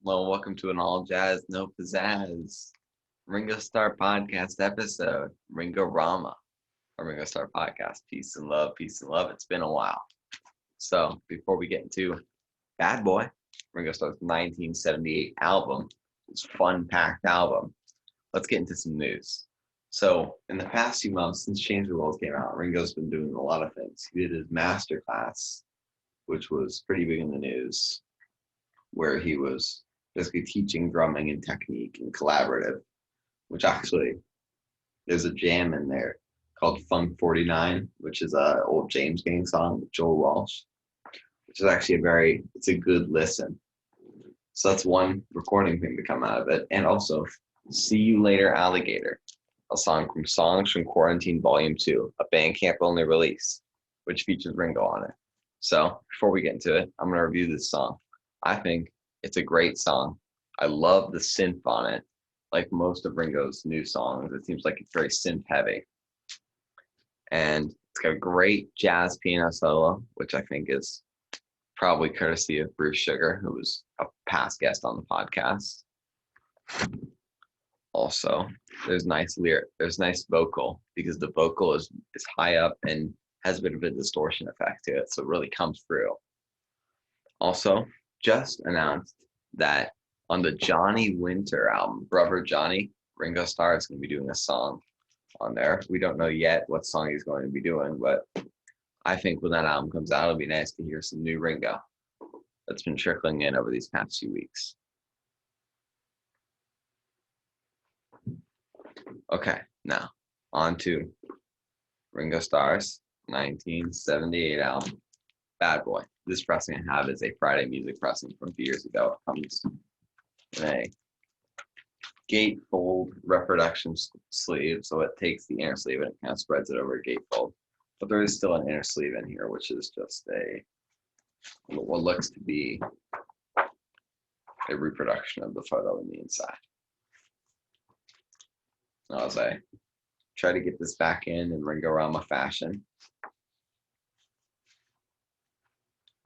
Hello, welcome to an all jazz, no pizzazz Ringo Starr podcast episode. Ringo Rama, or Ringo Starr podcast. Peace and love, peace and love. It's been a while. So before we get into Bad Boy, Ringo Starr's 1978 album, this fun-packed album, let's get into some news. So in the past few months since Change the World came out, Ringo's been doing a lot of things. He did his master class, which was pretty big in the news, where he was basically teaching drumming and technique and collaborative, which actually there's a jam in there called Funk 49, which is a old James Gang song with Joel Walsh, which is actually it's a good listen. So that's one recording thing to come out of it. And also See You Later Alligator, a song from Songs from Quarantine Volume 2, a Bandcamp only release, which features Ringo on it. So before we get into it, I'm going to review this song. I think it's a great song. I love the synth on it. Like most of Ringo's new songs, it seems like it's very synth heavy. And it's got a great jazz piano solo, which I think is probably courtesy of Bruce Sugar, who was a past guest on the podcast. Also, there's nice vocal, because the vocal is high up and has a bit of a distortion effect to it, so it really comes through. Also, just announced that on the Johnny Winter album, Brother Johnny, Ringo Starr is going to be doing a song on there. We don't know yet what song he's going to be doing, but I think when that album comes out, it'll be nice to hear some new Ringo that's been trickling in over these past few weeks. Okay, now on to Ringo Starr's 1978 album, Bad Boy. This pressing I have is a Friday Music pressing from a few years ago. It comes in a gatefold reproduction sleeve, so it takes the inner sleeve and it kind of spreads it over a gatefold. But there is still an inner sleeve in here, which is just what looks to be a reproduction of the photo in the inside. Now, as I try to get this back in Ringo Rama fashion,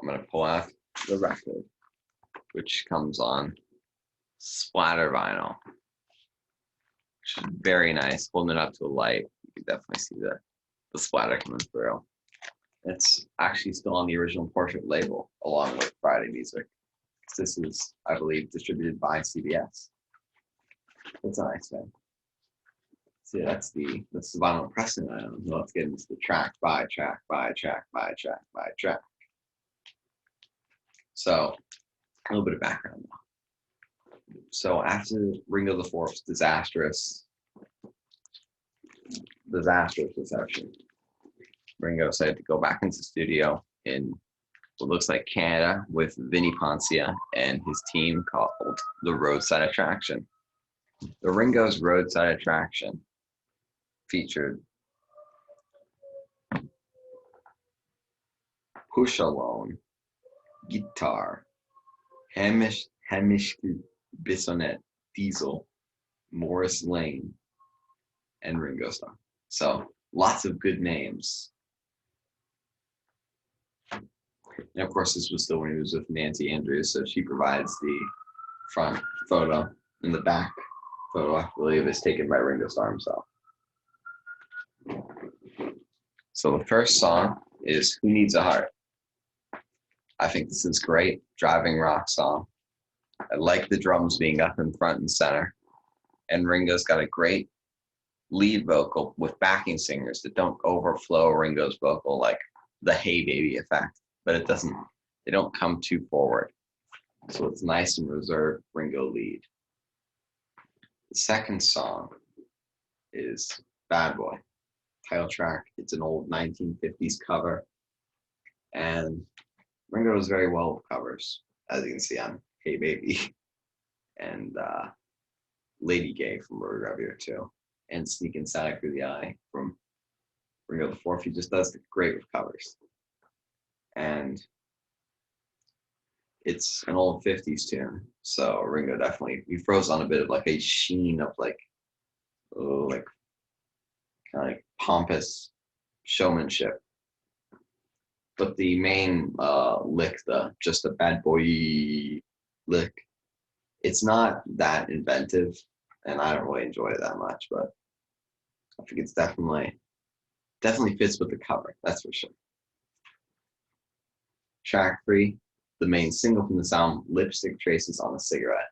I'm going to pull out the record, which comes on splatter vinyl, which is very nice. Holding it up to the light, you can definitely see the splatter coming through. It's actually still on the original Portrait label, along with Friday Music. This is, I believe, distributed by CBS. It's a nice thing. See, that's the vinyl pressing item. Let's get into the track by track by track by track by track. So, a little bit of background now. So after Ringo IV's disastrous reception, Ringo decided to go back into the studio in what looks like Canada with Vinnie Poncia and his team called the Roadside Attraction. The Ringo's Roadside Attraction featured Push Alone, guitar, Hamish Bissonette, Diesel, Morris Lane, and Ringo Starr. So lots of good names. And of course, this was still when he was with Nancy Andrews, so she provides the front photo, and the back photo, I believe, is taken by Ringo Starr himself. So the first song is Who Needs a Heart? I think this is great, driving rock song. I like the drums being up in front and center. And Ringo's got a great lead vocal with backing singers that don't overflow Ringo's vocal like the Hey Baby effect, but they don't come too forward. So it's nice and reserved Ringo lead. The second song is Bad Boy, title track. It's an old 1950s cover. And Ringo does very well with covers, as you can see on Hey Baby and Lady Gay from Rotogravure too, and Sneakin' Static Through the Eye from Ringo IV. He just does great with covers. And it's an old 50s tune, so Ringo he throws on a bit of like a sheen of like kind of like pompous showmanship. But the main lick, just a bad boy lick, It's not that inventive, and I don't really enjoy it that much, but I think it's definitely fits with the cover, that's for sure. Track 3, the main single from this album, Lipstick Traces on a Cigarette.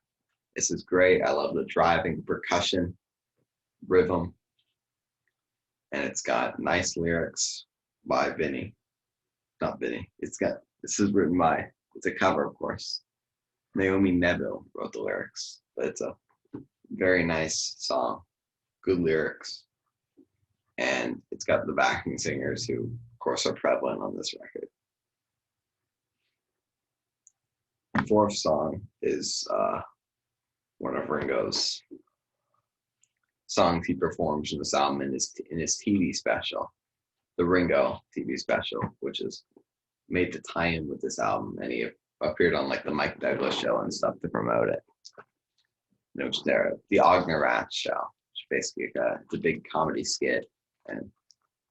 This is great. I love the driving percussion, rhythm, and it's got nice lyrics by Vinny. Not Vinny. This is written by, it's a cover, of course. Naomi Neville wrote the lyrics, but it's a very nice song, good lyrics, and it's got the backing singers who, of course, are prevalent on this record. The fourth song is one of Ringo's songs he performs in this album in his TV special, the Ringo TV special, which is made to tie in with this album, and he appeared on like the Mike Douglas show and stuff to promote it. Which there, the Ogner show, which basically it's a big comedy skit, and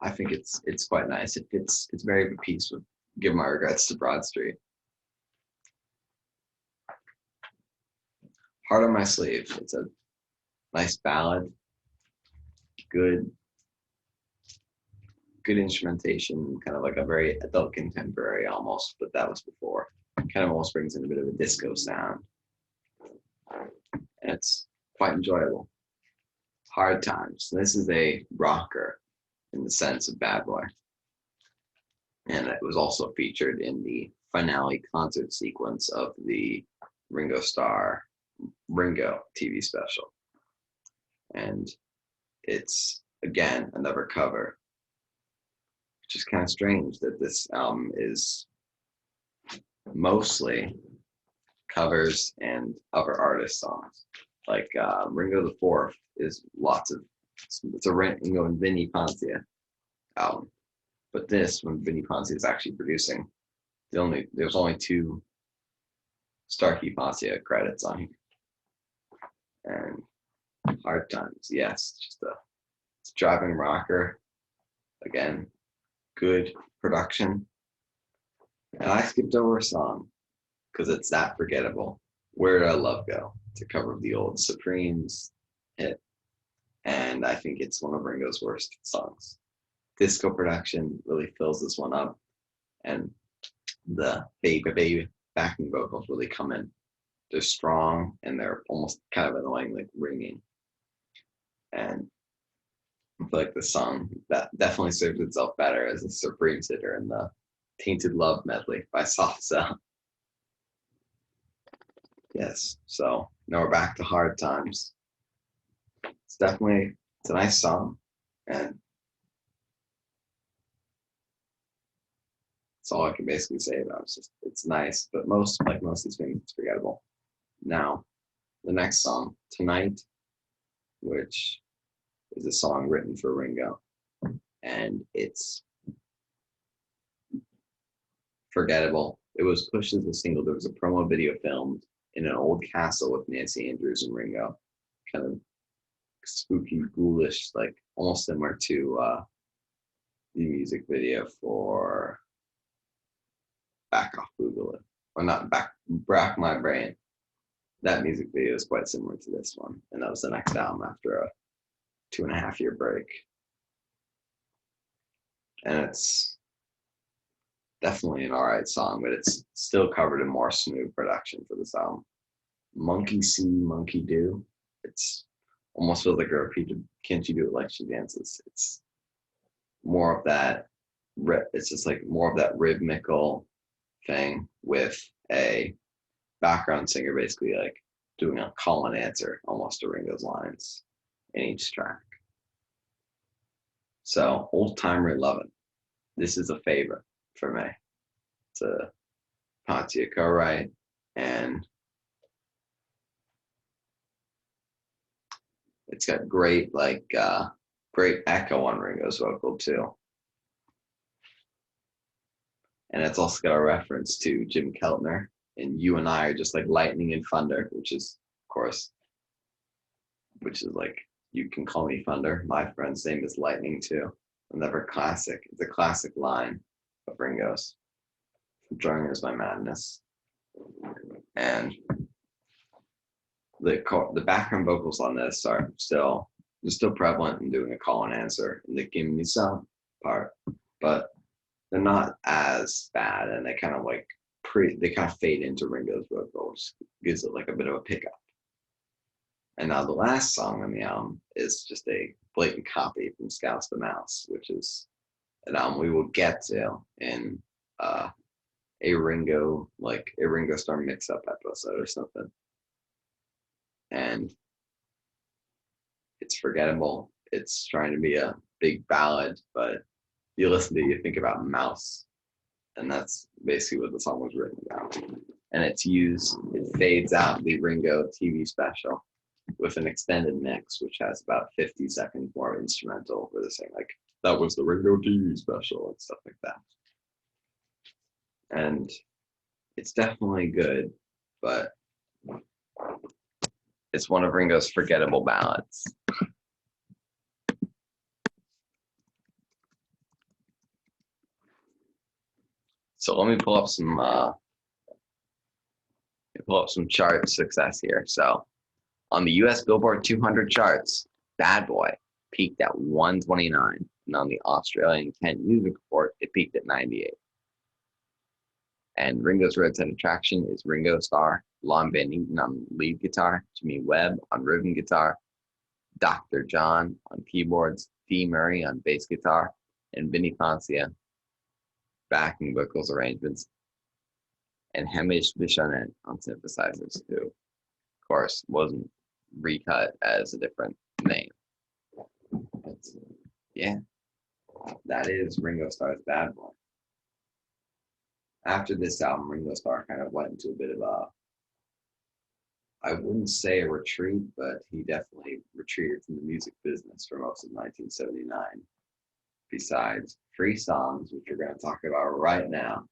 I think it's quite nice. It's very of a piece with "Give My Regrets to Broad Street." Heart on My Sleeve. It's a nice ballad, good instrumentation, kind of like a very adult contemporary almost, but that was before. Kind of almost brings in a bit of a disco sound. And it's quite enjoyable. Hard Times. This is a rocker in the sense of Bad Boy. And it was also featured in the finale concert sequence of the Ringo TV special. And it's, again, another cover. Which is kind of strange that this album is mostly covers and other artist songs. Like Ringo the Fourth is it's a Ringo and Vinnie Poncia album. But this, when Vinnie Poncia is actually producing, there's only 2 Starkey Poncia credits on here. And Hard Times, yes, it's a driving rocker. Again, good production. And I skipped over a song because it's that forgettable. Where Did Our Love Go? It's a cover of the old Supremes hit. And I think it's one of Ringo's worst songs. Disco production really fills this one up. And the baby, baby backing vocals really come in. They're strong and they're almost kind of annoying, like ringing. And I feel like the song that definitely serves itself better as a Supremes hitter in the Tainted Love medley by Soft Cell. Yes, so now we're back to Hard Times. It's a nice song, and that's all I can basically say about it. It's nice, but most of these things, it's forgettable. Now, the next song, Tonight, which is a song written for Ringo, and it's forgettable. It was pushed as a single. There was a promo video filmed in an old castle with Nancy Andrews and Ringo, kind of spooky, ghoulish, like almost similar to the music video for Back Off Boogaloo, or not Rack My Brain. That music video is quite similar to this one, and that was the next album after a 2.5-year break. And it's definitely an alright song, but it's still covered in more smooth production for this album. Monkey See, Monkey Do. It's almost feels like a repeat of Can't You Do It Like She Dances. It's more of that, it's just like more of that rhythmical thing with a background singer basically like doing a call and answer almost to Ringo's lines in each track. So, Old Timer Lovin'. This is a favorite for me. It's a Pontiac co-write, and it's got great echo on Ringo's vocal too. And it's also got a reference to Jim Keltner and You and I Are Just Like Lightning and Thunder, which is like, you can call me Thunder. My friend's name is Lightning too. Another classic. It's a classic line of Ringo's. Drawing is my madness. And the background vocals on this are still prevalent in doing a call and answer in the "Give Me Some" part, but they're not as bad, and they kind of like they kind of fade into Ringo's vocal, which gives it like a bit of a pickup. And now the last song on the album is just a blatant copy from Scouts the Mouse, which is an album we will get to in a Ringo Starr mix-up episode or something. And it's forgettable. It's trying to be a big ballad, but you listen to it, you think about Mouse, and that's basically what the song was written about. And it fades out the Ringo TV special with an extended mix, which has about 50 seconds more instrumental, where they're saying like, that was the Ringo TV special and stuff like that. And it's definitely good, but it's one of Ringo's forgettable ballads. So let me pull up some chart success here. So on the US Billboard 200 charts, Bad Boy peaked at 129, and on the Australian Kent Music Report, it peaked at 98. And Ringo's Roadside Attraction is Ringo Starr, Lon Van Eaton on lead guitar, Jimmy Webb on rhythm guitar, Dr. John on keyboards, Dee Murray on bass guitar, and Vinnie Foncia backing vocals arrangements, and Hamish Bishonet on synthesizers, who, of course, wasn't recut as a different name. But, yeah, that is Ringo Starr's Bad Boy. After this album, Ringo Starr kind of went into a bit of I wouldn't say a retreat, but he definitely retreated from the music business for most of 1979. Besides three songs, which we're going to talk about right now,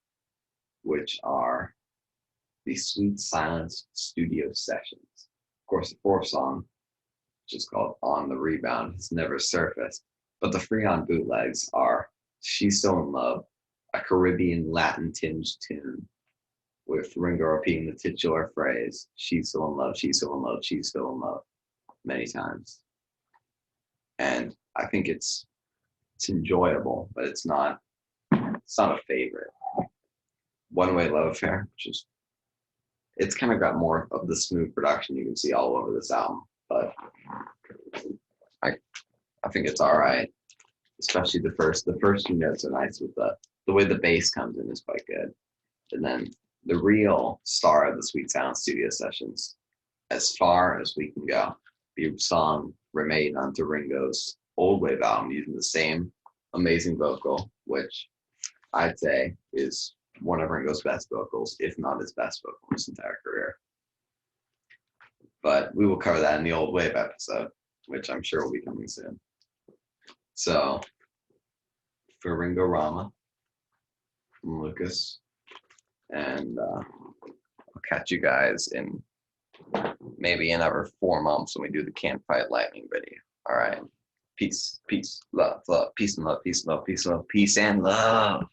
which are the Sweet Silence studio sessions. Of course, the fourth song, which is called On the Rebound, has never surfaced, but the Freon bootlegs are She's So in Love, a Caribbean Latin tinged tune, with Ringo repeating the titular phrase, she's so in love, she's so in love, she's so in love, many times. And I think it's enjoyable, but it's not a favorite. One Way Love Affair, it's kind of got more of the smooth production you can see all over this album, but I think it's all right. Especially the first few notes are nice, with the way the bass comes in is quite good. And then the real star of the Sweet Sound studio sessions, As Far As We Can Go, the song remade onto Ringo's Old Wave album using the same amazing vocal, which I'd say is one of Ringo's best vocals, if not his best vocal in his entire career. But we will cover that in the Old Wave episode, which I'm sure will be coming soon. So, for Ringo Rama, I'm Lucas, and I'll catch you guys in maybe another 4 months when we do the Can't Fight Lightning video. All right. Peace, love, peace and love, peace and love, peace and love.